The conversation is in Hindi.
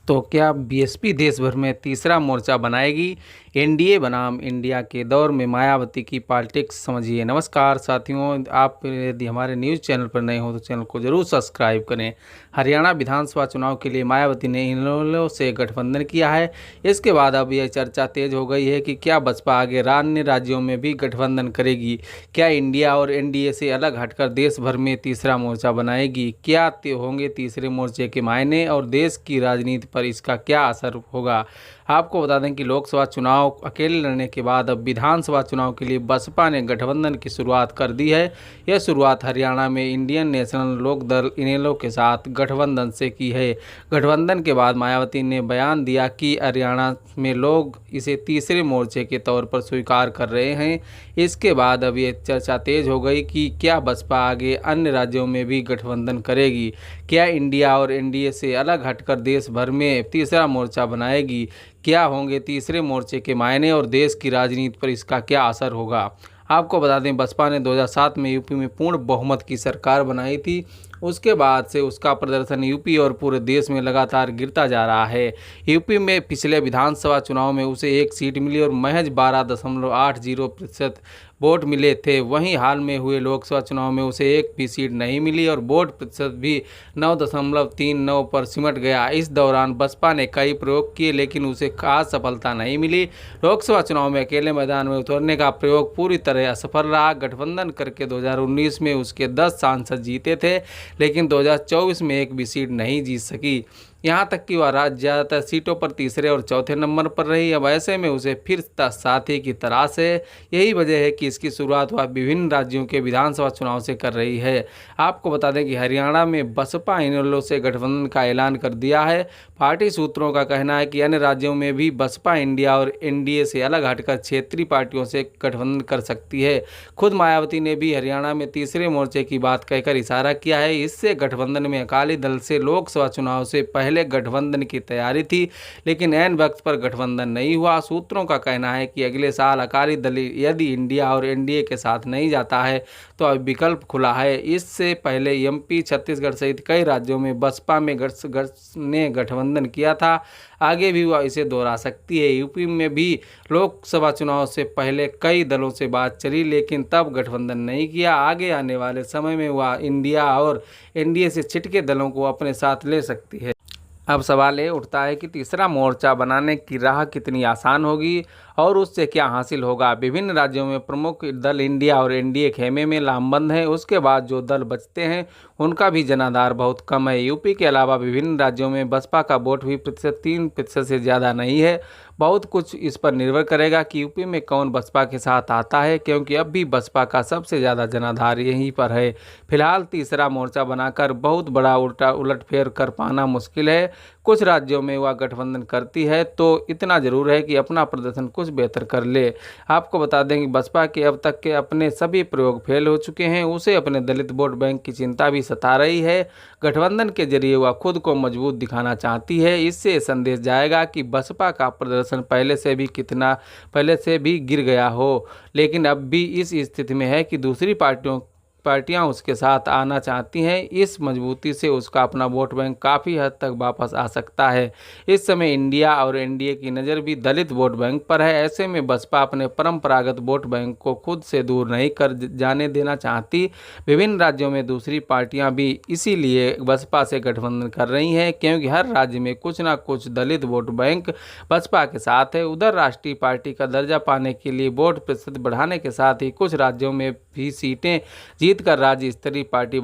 तो क्या बीएसपी देश भर में तीसरा मोर्चा बनाएगी? एनडीए बनाम इंडिया के दौर में मायावती की पॉलिटिक्स समझिए। नमस्कार साथियों, आप यदि हमारे न्यूज़ चैनल पर नए हो तो चैनल को जरूर सब्सक्राइब करें। हरियाणा विधानसभा चुनाव के लिए मायावती ने इनेलो से गठबंधन किया है। इसके बाद अब यह चर्चा तेज हो गई है कि क्या बसपा आगे अन्य राज्यों में भी गठबंधन करेगी? क्या इंडिया और एनडीए से अलग हटकर देश भर में तीसरा मोर्चा बनाएगी? क्या होंगे तीसरे मोर्चे के मायने और देश की राजनीति पर इसका क्या असर होगा? आपको बता दें कि लोकसभा चुनाव अकेले लड़ने के बाद अब विधानसभा चुनाव के लिए बसपा ने गठबंधन की शुरुआत कर दी है। यह शुरुआत हरियाणा में इंडियन नेशनल लोक दल इनेलो के साथ गठबंधन से की है। गठबंधन के बाद मायावती ने बयान दिया कि हरियाणा में लोग इसे तीसरे मोर्चे के तौर पर स्वीकार कर रहे हैं। इसके बाद अब ये चर्चा तेज हो गई कि क्या बसपा आगे अन्य राज्यों में भी गठबंधन करेगी? क्या इंडिया और एनडीए से अलग हटकर देश भर में तीसरा मोर्चा बनाएगी? क्या होंगे तीसरे मोर्चे के मायने और देश की राजनीति पर इसका क्या असर होगा? आपको बता दें, बसपा ने 2007 में यूपी में पूर्ण बहुमत की सरकार बनाई थी। उसके बाद से उसका प्रदर्शन यूपी और पूरे देश में लगातार गिरता जा रहा है। यूपी में पिछले विधानसभा चुनाव में उसे एक सीट मिली और महज 12.80% वोट मिले थे। वहीं हाल में हुए लोकसभा चुनाव में उसे एक भी सीट नहीं मिली और वोट प्रतिशत भी 9.39 पर सिमट गया। इस दौरान बसपा ने कई प्रयोग किए लेकिन उसे खास सफलता नहीं मिली। लोकसभा चुनाव में अकेले मैदान में उतरने का प्रयोग पूरी तरह असफल रहा। गठबंधन करके 2019 में उसके 10 सांसद जीते थे लेकिन 2024 में एक भी सीट नहीं जीत सकी। यहाँ तक कि वह राज्य ज़्यादातर सीटों पर तीसरे और चौथे नंबर पर रही। अब ऐसे में उसे फिर साथी की तलाश है। यही वजह है कि इसकी शुरुआत वह विभिन्न राज्यों के विधानसभा चुनाव से कर रही है। आपको बता दें कि हरियाणा में बसपा इनेलो से गठबंधन का ऐलान कर दिया है। पार्टी सूत्रों का कहना है कि अन्य राज्यों में भी बसपा इंडिया और एनडीए से अलग हटकर क्षेत्रीय पार्टियों से गठबंधन कर सकती है। खुद मायावती ने भी हरियाणा में तीसरे मोर्चे की बात कहकर इशारा किया है। इससे गठबंधन में अकाली दल से लोकसभा चुनाव से पहले गठबंधन की तैयारी थी लेकिन ऐन वक्त पर गठबंधन नहीं हुआ। सूत्रों का कहना है कि अगले साल अकाली दल यदि इंडिया और एनडीए के साथ नहीं जाता है तो अब विकल्प खुला है। इससे पहले एमपी, छत्तीसगढ़ सहित कई राज्यों में बसपा में ने गठबंधन किया था। आगे भी वह इसे दोहरा सकती है। यूपी में भी लोकसभा चुनाव से पहले कई दलों से बात चली लेकिन तब गठबंधन नहीं किया। आगे आने वाले समय में वह इंडिया और एनडीए से छिटके दलों को अपने साथ ले सकती है। अब सवाल ये उठता है कि तीसरा मोर्चा बनाने की राह कितनी आसान होगी और उससे क्या हासिल होगा? विभिन्न राज्यों में प्रमुख दल इंडिया और एनडीए खेमे में लामबंद हैं। उसके बाद जो दल बचते हैं उनका भी जनाधार बहुत कम है। यूपी के अलावा विभिन्न राज्यों में बसपा का वोट भी 3% से ज़्यादा नहीं है। बहुत कुछ इस पर निर्भर करेगा कि यूपी में कौन बसपा के साथ आता है, क्योंकि अब भी बसपा का सबसे ज़्यादा जनाधार यहीं पर है। फिलहाल तीसरा मोर्चा बनाकर बहुत बड़ा उलटफेर कर पाना मुश्किल है। कुछ राज्यों में वह गठबंधन करती है तो इतना जरूर है कि अपना प्रदर्शन कुछ बेहतर कर ले। आपको बता दें कि बसपा के अब तक के अपने सभी प्रयोग फेल हो चुके हैं। उसे अपने दलित वोट बैंक की चिंता भी सता रही है। गठबंधन के जरिए वह खुद को मजबूत दिखाना चाहती है। इससे संदेश जाएगा कि बसपा का प्रदर्शन पहले से भी गिर गया हो लेकिन अब भी इस स्थिति में है कि दूसरी पार्टियां उसके साथ आना चाहती हैं। इस मजबूती से उसका अपना वोट बैंक काफ़ी हद तक वापस आ सकता है। इस समय इंडिया और एनडीए की नज़र भी दलित वोट बैंक पर है। ऐसे में बसपा अपने परंपरागत वोट बैंक को खुद से दूर नहीं कर जाने देना चाहती। विभिन्न राज्यों में दूसरी पार्टियां भी इसीलिए बसपा से गठबंधन कर रही हैं क्योंकि हर राज्य में कुछ ना कुछ दलित वोट बैंक बसपा के साथ है। उधर राष्ट्रीय पार्टी का दर्जा पाने के लिए वोट प्रतिशत बढ़ाने के साथ ही कुछ राज्यों में भी सीटें जीत कर राज्य स्तरीय पार्टी